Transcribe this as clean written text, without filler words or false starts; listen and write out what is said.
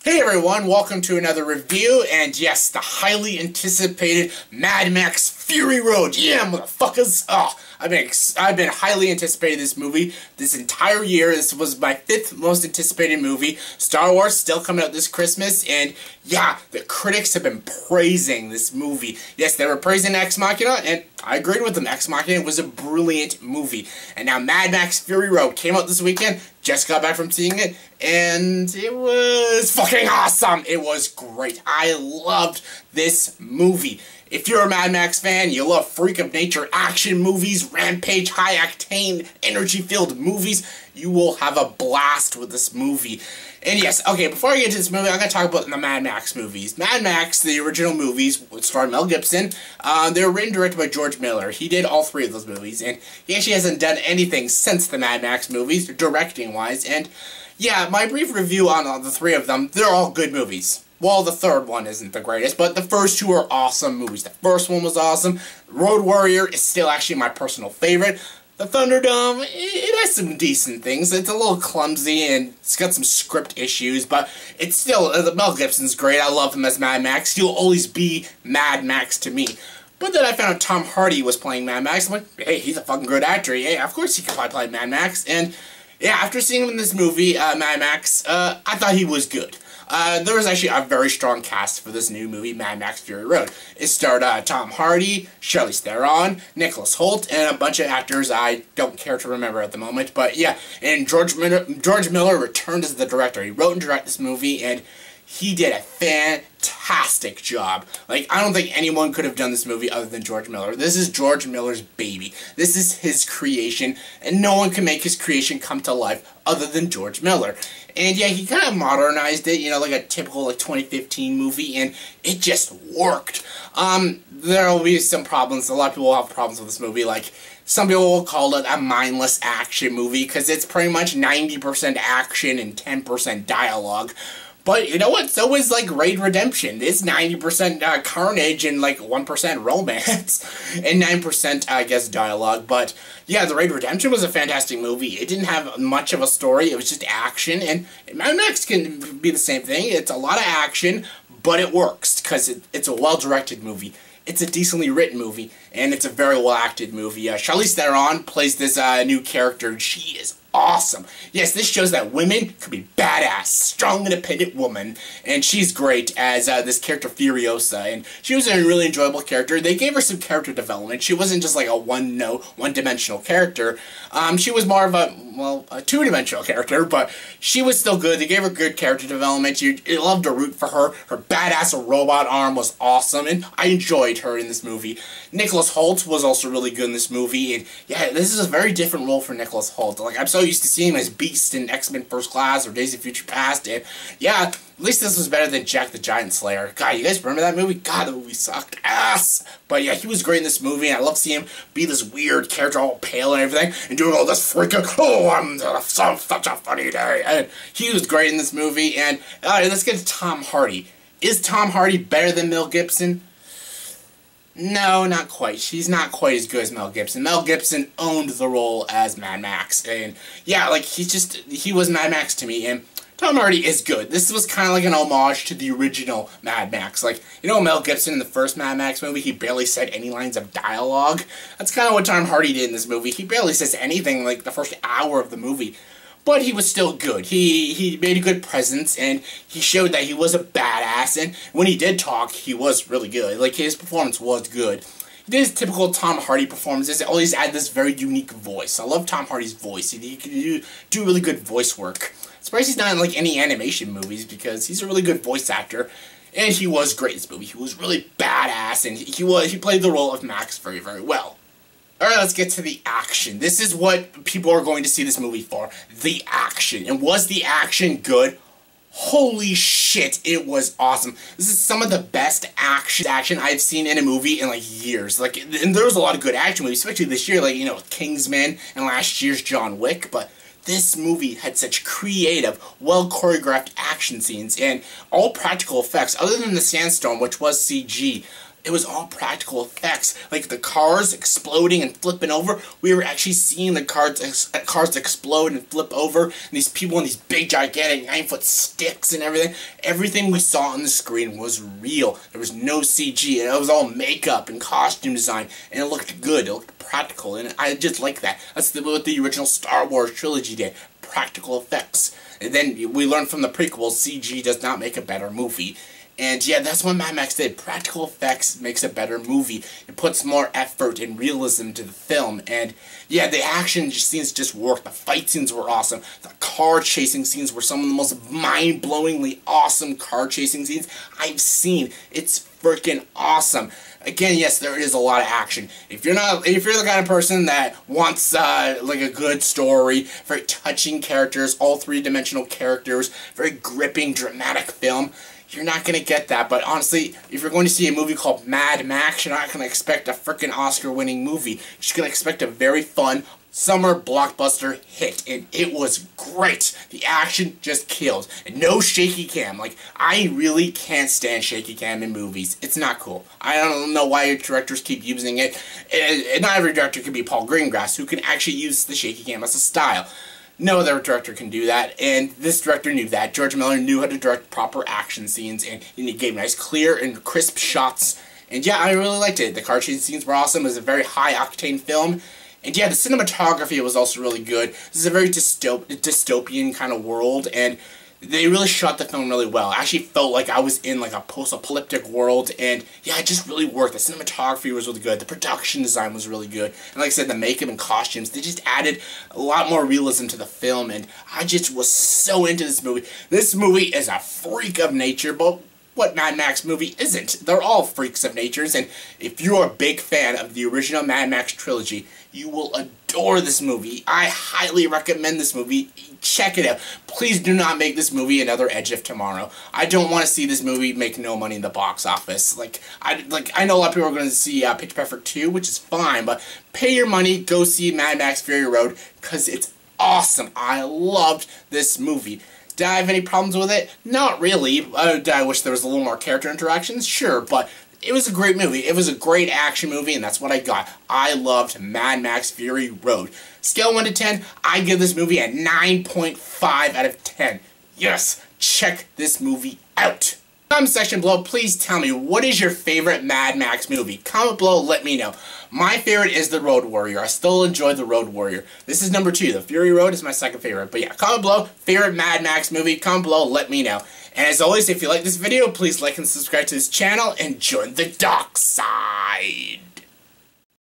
Hey everyone, welcome to another review, and yes, the highly anticipated Mad Max Fury Road. Yeah, motherfuckers! I've been highly anticipating this movie this entire year. This was my 5th most anticipated movie. Star Wars still coming out this Christmas, and yeah, the critics have been praising this movie. Yes, they were praising Ex Machina, and I agreed with them. Ex Machina was a brilliant movie. And now Mad Max Fury Road came out this weekend. Just got back from seeing it, and it was fucking awesome. It was great. I loved this movie. If you're a Mad Max fan, you love freak of nature action movies, rampage, high-octane, energy-filled movies, you will have a blast with this movie. And yes, okay, before I get into this movie, I'm going to talk about the Mad Max movies. Mad Max, the original movies, starring Mel Gibson, they were written and directed by George Miller. He did all 3 of those movies, and he actually hasn't done anything since the Mad Max movies, directing-wise, and yeah, my brief review on the 3 of them, they're all good movies. Well, the 3rd one isn't the greatest, but the first 2 are awesome movies. The first one was awesome. Road Warrior is still actually my personal favorite. The Thunderdome, it has some decent things. It's a little clumsy and it's got some script issues, but it's still, Mel Gibson's great. I love him as Mad Max. He'll always be Mad Max to me. But then I found out Tom Hardy was playing Mad Max. I'm like, hey, he's a fucking good actor. Yeah, of course he could probably play Mad Max. And yeah, after seeing him in this movie, Mad Max, I thought he was good. There was actually a very strong cast for this new movie, Mad Max Fury Road. It starred Tom Hardy, Charlize Theron, Nicholas Hoult, and a bunch of actors I don't care to remember at the moment. But yeah, and George Miller returned as the director. He wrote and directed this movie, and he did a fantastic job. Like, I don't think anyone could have done this movie other than George Miller. This is George Miller's baby. This is his creation, and no one can make his creation come to life other than George Miller. And yeah, he kind of modernized it, you know, like a typical, like, 2015 movie, and it just worked. There will be some problems. A lot of people will have problems with this movie. Like, some people will call it a mindless action movie, because it's pretty much 90% action and 10% dialogue. But you know what? So is, like, Raid Redemption. It's 90% carnage and, like, 1% romance. And 9%, I guess, dialogue. But, yeah, the Raid Redemption was a fantastic movie. It didn't have much of a story. It was just action. And Mad Max can be the same thing. It's a lot of action, but it works. Because it's a well-directed movie. It's a decently written movie. And it's a very well-acted movie. Charlize Theron plays this new character. She is awesome. Yes, this shows that women could be badass, strong, independent woman, and she's great as this character Furiosa, and she was a really enjoyable character. They gave her some character development. She wasn't just like a one-dimensional character. She was more of a two-dimensional character, but she was still good. They gave her good character development. You loved to root for her. Her badass robot arm was awesome, and I enjoyed her in this movie. Nicholas Hoult was also really good in this movie, and yeah, this is a very different role for Nicholas Hoult. Like, I'm so used to seeing him as Beast in X-Men First Class or Days of Future Past, and yeah, at least this was better than Jack the Giant Slayer. God, you guys remember that movie? God, the movie sucked ass. But yeah, he was great in this movie, and I love seeing him be this weird character, all pale and everything, and doing all this freaking, oh, I'm such a funny day. And he was great in this movie, and let's get to Tom Hardy. Is Tom Hardy better than Mel Gibson? No, not quite. She's not quite as good as Mel Gibson. Mel Gibson owned the role as Mad Max, and yeah, like, he was Mad Max to me, and Tom Hardy is good. This was kind of like an homage to the original Mad Max. Like, you know, Mel Gibson in the first Mad Max movie, he barely said any lines of dialogue. That's kind of what Tom Hardy did in this movie. He barely says anything, like, the first hour of the movie. But he was still good. He made a good presence, and he showed that he was a badass, and when he did talk, he was really good. Like, his performance was good. He did his typical Tom Hardy performances, always had this very unique voice. I love Tom Hardy's voice. He can do really good voice work. I'm surprised he's not in, like, any animation movies, because he's a really good voice actor, and he was great in this movie. He was really badass, and he played the role of Max very, very well. Alright, let's get to the action. This is what people are going to see this movie for. The action. And was the action good? Holy shit, it was awesome. This is some of the best action I've seen in a movie in, like, years. Like, and there was a lot of good action movies, especially this year, like, you know, Kingsman and last year's John Wick, but this movie had such creative, well-choreographed action scenes and all practical effects, other than the sandstorm, which was CG. it was all practical effects. Like the cars exploding and flipping over. We were actually seeing the cars explode and flip over. And these people in these big, gigantic 9-foot sticks and everything. Everything we saw on the screen was real. There was no CG. And it was all makeup and costume design. And it looked good. It looked practical. And I just like that. That's what the original Star Wars trilogy did. Practical effects. And then we learned from the prequels, CG does not make a better movie. And yeah, that's what Mad Max did. Practical effects makes a better movie. It puts more effort and realism to the film. And yeah, the action scenes just worked. The fight scenes were awesome. The car chasing scenes were some of the most mind-blowingly awesome car chasing scenes I've seen. It's freaking awesome. Again, yes, there is a lot of action. If you're the kind of person that wants like a good story, very touching characters, all three-dimensional characters, very gripping, dramatic film, you're not going to get that. But honestly, if you're going to see a movie called Mad Max, you're not going to expect a freaking Oscar-winning movie. You're just going to expect a very fun summer blockbuster hit, and it was great. The action just killed, and no shaky cam. Like, I really can't stand shaky cam in movies. It's not cool. I don't know why directors keep using it. And not every director can be Paul Greengrass, who can actually use the shaky cam as a style. No other director can do that, and this director knew that. George Miller knew how to direct proper action scenes, and he gave nice, clear, and crisp shots. And yeah, I really liked it. The car chase scenes were awesome. It was a very high-octane film. And yeah, the cinematography was also really good. This is a very dystopian kind of world, and they really shot the film really well. I actually felt like I was in like a post-apocalyptic world, and yeah, it just really worked. The cinematography was really good. The production design was really good. And like I said, the makeup and costumes, they just added a lot more realism to the film, and I just was so into this movie. This movie is a freak of nature, but what Mad Max movie isn't? They're all freaks of nature, and if you're a big fan of the original Mad Max trilogy, you will adore this movie. I highly recommend this movie. Check it out. Please do not make this movie another Edge of Tomorrow. I don't want to see this movie make no money in the box office. I know a lot of people are going to see Pitch Perfect 2, which is fine, but pay your money, go see Mad Max Fury Road, because it's awesome. I loved this movie. Did I have any problems with it? Not really. Did I wish there was a little more character interactions? Sure, but it was a great movie. It was a great action movie, and that's what I got. I loved Mad Max Fury Road. Scale 1 to 10, I give this movie a 9.5 out of 10. Yes, check this movie out. Comment section below, please tell me, what is your favorite Mad Max movie? Comment below, let me know. My favorite is The Road Warrior. I still enjoy The Road Warrior. This is number 2. The Fury Road is my second favorite. But yeah, comment below, favorite Mad Max movie. Comment below, let me know. And as always, if you like this video, please like and subscribe to this channel and join the dark side.